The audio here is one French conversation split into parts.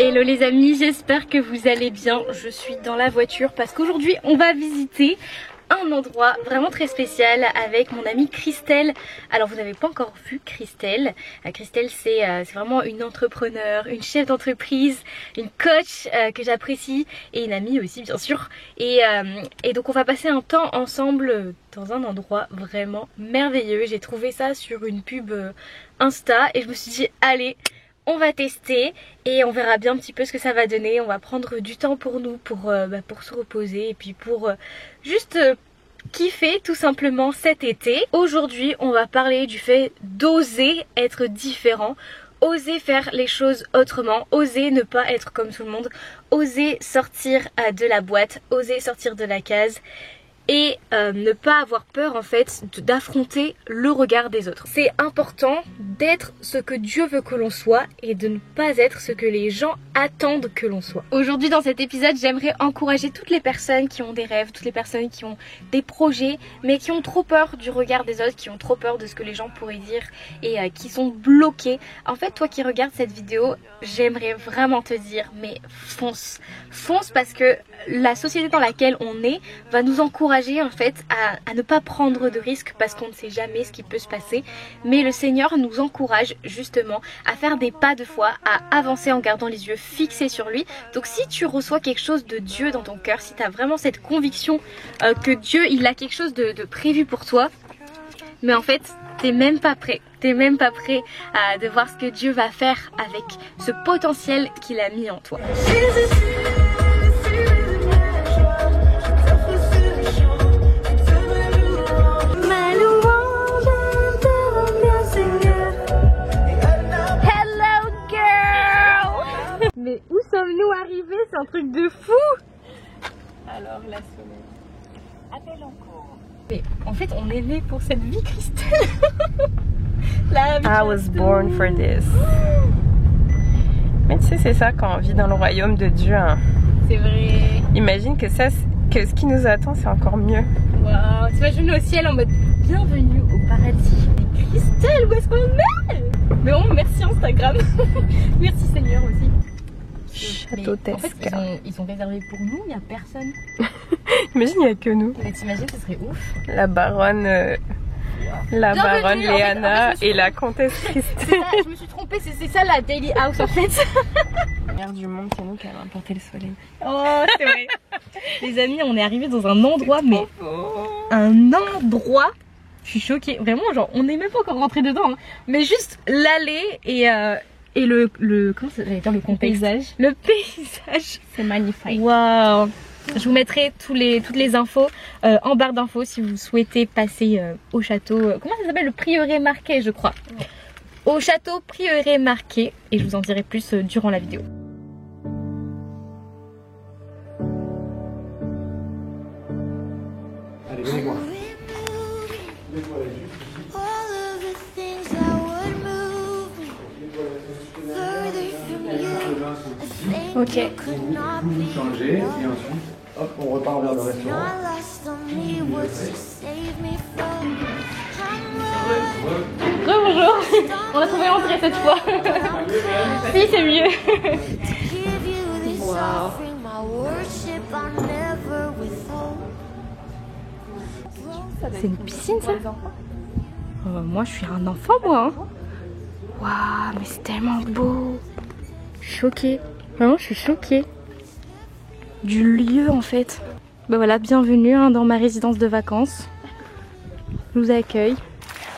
Hello les amis, j'espère que vous allez bien. Je suis dans la voiture parce qu'aujourd'hui on va visiter un endroit vraiment très spécial avec mon amie Christelle. Alors vous n'avez pas encore vu Christelle. Christelle c'est vraiment une entrepreneur, une chef d'entreprise, une coach que j'apprécie et une amie aussi bien sûr. Et donc on va passer un temps ensemble dans un endroit vraiment merveilleux. J'ai trouvé ça sur une pub Insta et je me suis dit allez, on va tester et on verra bien un petit peu ce que ça va donner. On va prendre du temps pour nous, pour se reposer et puis pour juste kiffer tout simplement cet été. Aujourd'hui on va parler du fait d'oser être différent, oser faire les choses autrement, oser ne pas être comme tout le monde, oser sortir de la boîte, oser sortir de la case. Et ne pas avoir peur en fait d'affronter le regard des autres. C'est important d'être ce que Dieu veut que l'on soit et de ne pas être ce que les gens attendent que l'on soit. Aujourd'hui dans cet épisode j'aimerais encourager toutes les personnes qui ont des rêves, toutes les personnes qui ont des projets mais qui ont trop peur du regard des autres, qui ont trop peur de ce que les gens pourraient dire et qui sont bloqués. En fait toi qui regardes cette vidéo, j'aimerais vraiment te dire mais fonce. Fonce parce que la société dans laquelle on est va nous encourager en fait à ne pas prendre de risques parce qu'on ne sait jamais ce qui peut se passer, mais le Seigneur nous encourage justement à faire des pas de foi, à avancer en gardant les yeux fixés sur lui. Donc si tu reçois quelque chose de Dieu dans ton cœur, si tu as vraiment cette conviction que Dieu il a quelque chose de prévu pour toi, mais en fait t'es même pas prêt, de voir ce que Dieu va faire avec ce potentiel qu'il a mis en toi. Mais où sommes-nous arrivés? C'est un truc de fou! Alors la semaine. Appelle en cours. Mais en fait on est né pour cette vie, Christelle. I was born for this. Mais tu sais c'est ça quand on vit dans le royaume de Dieu. Hein. C'est vrai. Imagine que ce qui nous attend c'est encore mieux. Waouh, t'imagines au ciel en mode bienvenue au paradis. Mais Christelle, où est-ce qu'on est? Mais bon, merci Instagram. Merci Seigneur aussi. Château-tesque. En fait, ils ont réservé pour nous, il n'y a personne. Imagine, il n'y a que nous. Mais t'imagines, ce serait ouf. La baronne Léana et la comtesse Christelle. Je me suis trompée, c'est ça la Daily House en fait. La mère du monde, c'est nous qui allons emporter le soleil. Oh, c'est vrai. Les amis, on est arrivés dans un endroit, mais un endroit. Je suis choquée, vraiment, genre, on n'est même pas encore rentré dedans, hein. Mais juste l'allée et le comment ça, j'allais dire le paysage. Le paysage, c'est magnifique. Waouh. Je vous mettrai toutes les infos en barre d'infos si vous souhaitez passer au château. Comment ça s'appelle? Le Prieuré Marquet, je crois. Ouais. Au château Prieuré Marquet. Et je vous en dirai plus durant la vidéo. Allez, venez voir. Ok. Vous changez et ensuite, hop, on repart vers le restaurant. Bonjour. On a trouvé l'entrée cette fois. Si, c'est mieux. Waouh. C'est une piscine ça? Moi je suis un enfant moi. Hein. Waouh, mais c'est tellement beau. Choquée. Vraiment je suis choquée. Du lieu en fait. Ben voilà, bienvenue hein, dans ma résidence de vacances. Je vous accueille.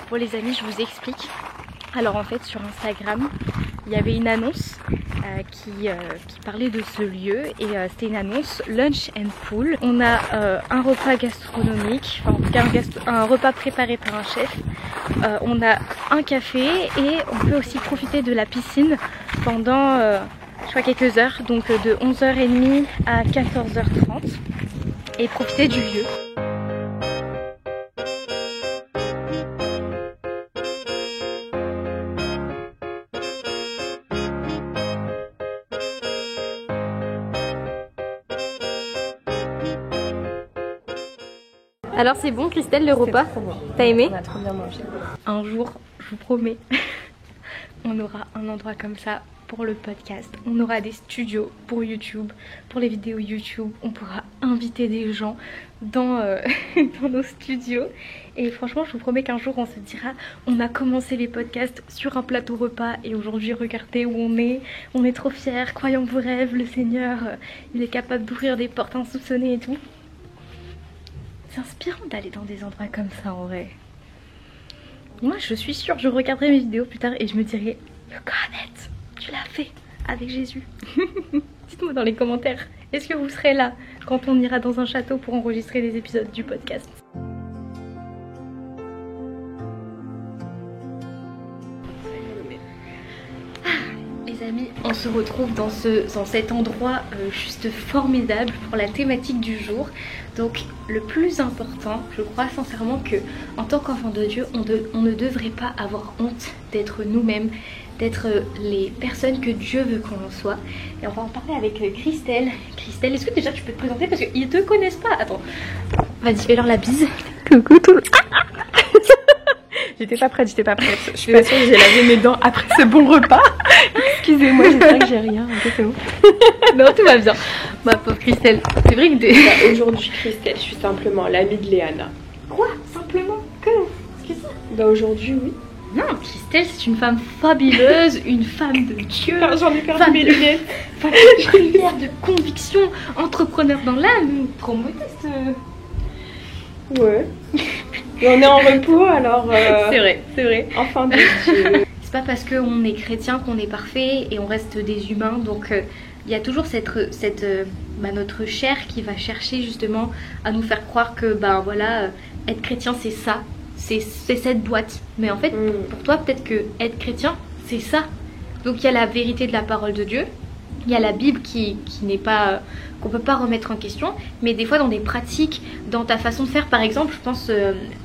Bon les amis, je vous explique. Alors en fait sur Instagram, il y avait une annonce qui parlait de ce lieu et c'était une annonce lunch and pool. On a un repas gastronomique, enfin en tout cas un repas préparé par un chef. On a un café et on peut aussi profiter de la piscine pendant je crois quelques heures, donc de 11h30 à 14h30 et profiter du lieu. Alors c'est bon Christelle le repas? T'as aimé? On a trop bien mangé. Un jour, je vous promets, on aura un endroit comme ça pour le podcast, on aura des studios pour YouTube, pour les vidéos YouTube, on pourra inviter des gens dans, dans nos studios. Et franchement je vous promets qu'un jour on se dira on a commencé les podcasts sur un plateau repas et aujourd'hui regardez où on est trop fiers, croyons vos rêves, le Seigneur il est capable d'ouvrir des portes insoupçonnées et tout. C'est inspirant d'aller dans des endroits comme ça en vrai. Moi je suis sûre, je regarderai mes vidéos plus tard et je me dirai Annette, tu l'as fait avec Jésus. Dites-moi dans les commentaires, est-ce que vous serez là quand on ira dans un château pour enregistrer des épisodes du podcast? Les amis, on se retrouve dans cet endroit juste formidable pour la thématique du jour. Donc le plus important, je crois sincèrement que en tant qu'enfant de Dieu, on ne devrait pas avoir honte d'être nous-mêmes, d'être les personnes que Dieu veut qu'on soit. Et on va en parler avec Christelle. Christelle, est-ce que déjà tu peux te présenter parce qu'ils te connaissent pas? Attends, vas-y fais-leur la bise. Coucou tout le... J'étais pas prête. Je suis pas sûre que j'ai lavé mes dents après ce bon repas. Excusez-moi, j'espère que j'ai rien. Ok, c'est bon. Non, tout va bien. Ma pauvre Christelle, c'est vrai que Aujourd'hui, Christelle, je suis simplement l'amie de Léana. Quoi? Simplement? Qu'est-ce que c'est? Bah aujourd'hui, oui. Non, Christelle, c'est une femme fabuleuse, une femme de Dieu. J'en ai perdu mes lunettes. Femme de lumière, de conviction, entrepreneur dans l'âme. Trop modeste. Ouais. Et on est en repos alors. C'est vrai. Enfant de Dieu. C'est pas parce qu'on est chrétien qu'on est parfait et on reste des humains. Donc il y a toujours notre chair qui va chercher justement à nous faire croire que être chrétien c'est ça, c'est cette boîte. Mais en fait pour toi peut-être que être chrétien c'est ça. Donc il y a la vérité de la parole de Dieu. Il y a la Bible qui n'est pas, qu'on peut pas remettre en question, mais des fois dans des pratiques, dans ta façon de faire, par exemple, je pense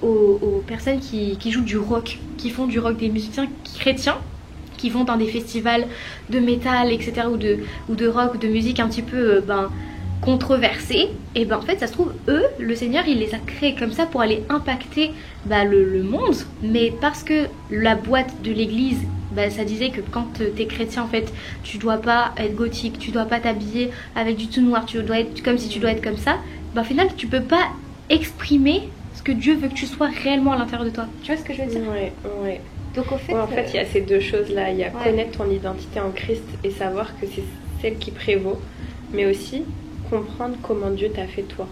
aux personnes qui jouent du rock, qui font du rock, des musiciens chrétiens, qui vont dans des festivals de métal, etc., ou de rock, ou de musique un petit peu controversée, et en fait ça se trouve eux, le Seigneur il les a créés comme ça pour aller impacter le monde, mais parce que la boîte de l'église ça disait que quand t'es chrétien en fait tu dois pas être gothique, tu dois pas t'habiller avec du tout noir, tu dois être comme si tu dois être comme ça, au final tu peux pas exprimer ce que Dieu veut que tu sois réellement à l'intérieur de toi. Tu vois ce que je veux dire? Ouais. Donc au fait, en fait il y a ces deux choses là, il y a connaître ton identité en Christ et savoir que c'est celle qui prévaut, mais aussi comprendre comment Dieu t'a fait toi.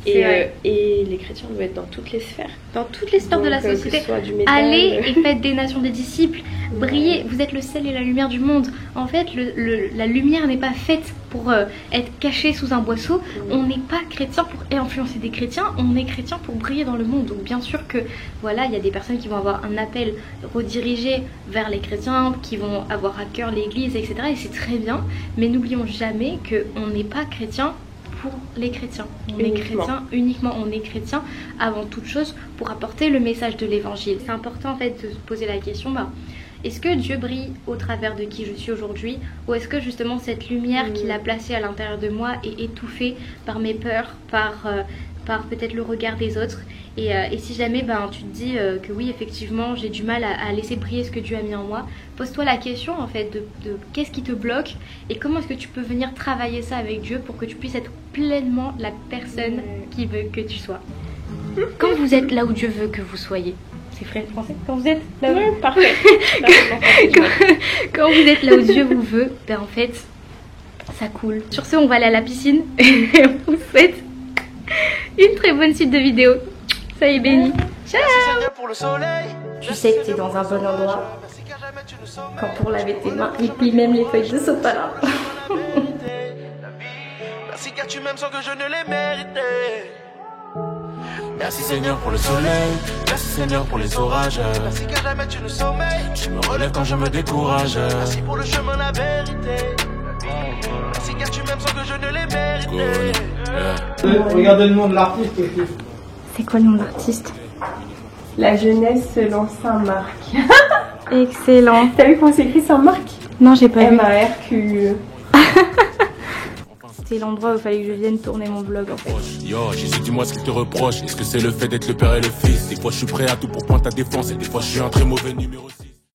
Et les chrétiens doivent être dans toutes les sphères. Dans toutes les sphères de la société. Que ce soit du métal, allez et faites des nations des disciples. Brillez, vous êtes le sel et la lumière du monde. En fait, la lumière n'est pas faite pour être cachée sous un boisseau. On n'est pas chrétien pour influencer des chrétiens. On est chrétien pour briller dans le monde. Donc bien sûr que il y a des personnes qui vont avoir un appel redirigé vers les chrétiens, qui vont avoir à cœur l'église, etc. Et c'est très bien. Mais n'oublions jamais qu'on n'est pas chrétien pour les chrétiens. On est chrétien uniquement, on est chrétien avant toute chose pour apporter le message de l'évangile. C'est important en fait de se poser la question, est-ce que Dieu brille au travers de qui je suis aujourd'hui, ou est-ce que justement cette lumière qu'il a placée à l'intérieur de moi est étouffée par mes peurs, par peut-être le regard des autres, et si jamais tu te dis que oui effectivement j'ai du mal à laisser briller ce que Dieu a mis en moi, pose-toi la question en fait de qu'est-ce qui te bloque et comment est-ce que tu peux venir travailler ça avec Dieu pour que tu puisses être pleinement la personne qui veut que tu sois. Quand vous êtes là où Dieu veut que vous soyez, c'est vrai français, quand vous êtes là où... parfait. Quand vous êtes là où Dieu vous veut, en fait ça coule. Sur ce on va aller à la piscine et on vous souhaite une très bonne suite de vidéos. Soyez bénis. Ciao. Tu sais que t'es dans un bon endroit quand pour laver tes mains il plie même les feuilles de sopalin. Merci car tu m'aimes sans que je ne l'ai mérité. Merci Seigneur pour le soleil, merci Seigneur pour les orages. Merci car jamais tu ne sommeilles, tu me relèves quand je me décourage. Merci pour le chemin, la vérité. Merci car tu m'aimes sans que je ne l'ai mérité. Regardez le nom de l'artiste aussi. C'est quoi le nom de l'artiste? La jeunesse selon Saint-Marc. Excellent. T'as vu comment c'est écrit Saint-Marc? Non, j'ai pas vu. M-A-R-Q-E. C'était l'endroit où il fallait que je vienne tourner mon vlog en fait. Yo, Jésus, dis-moi ce qu'il te reproche. Est-ce que c'est le fait d'être le père et le fils? Des fois je suis prêt à tout pour prendre ta défense, et des fois je suis un très mauvais numéro 6.